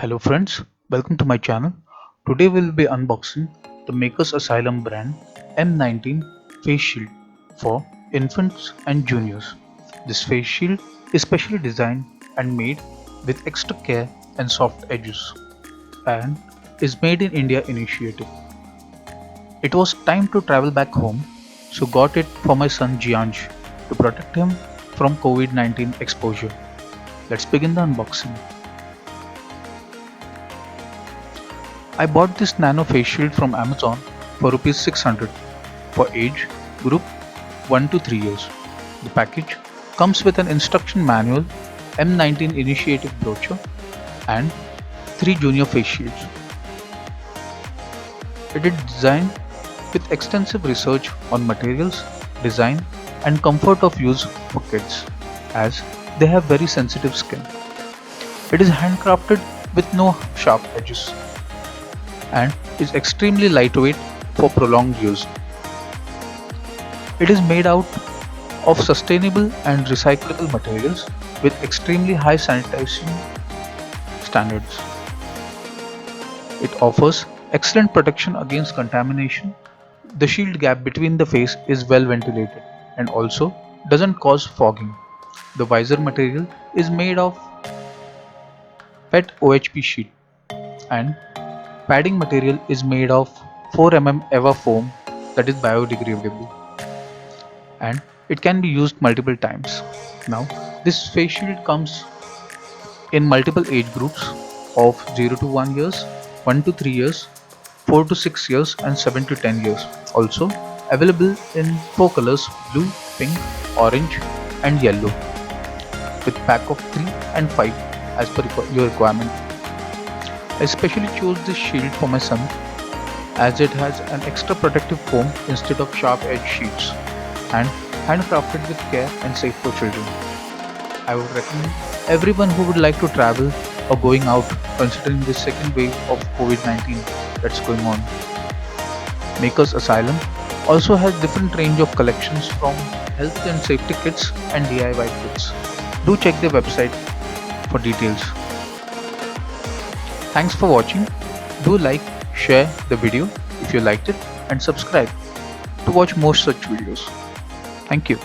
Hello friends, welcome to my channel. Today we'll be unboxing the Makers Asylum brand M19 face shield for infants and juniors. This face shield is specially designed and made with extra care and soft edges and is made in India initiative. It was time to travel back home, so got it for my son Jianj to protect him from COVID-19 exposure. Let's begin the unboxing. I bought this nano face shield from Amazon for Rs 600 for age group 1 to 3 years. The package comes with an instruction manual, M19 initiative brochure and 3 junior face shields. It is designed with extensive research on materials, design and comfort of use for kids as they have very sensitive skin. It is handcrafted with no sharp edges and is extremely lightweight for prolonged use. It is made out of sustainable and recyclable materials with extremely high sanitation standards. It offers excellent protection against contamination. The shield gap between the face is well ventilated and also doesn't cause fogging. The visor material is made of PET OHP sheet and padding material is made of 4 mm EVA foam that is biodegradable and it can be used multiple times. Now, this face shield comes in multiple age groups of 0 to 1 years, 1 to 3 years, 4 to 6 years and 7 to 10 years. Also available in 4 colors: blue, pink, orange and yellow with pack of 3 and 5 as per your requirement. I specially chose this shield for my son as it has an extra protective foam instead of sharp edge sheets and handcrafted with care and safe for children. I would recommend everyone who would like to travel or going out considering this second wave of COVID-19 that's going on. Makers Asylum also has different range of collections from health and safety kits and DIY kits. Do check their website for details. Thanks for watching. Do like, share the video if you liked it and subscribe to watch more such videos. Thank you.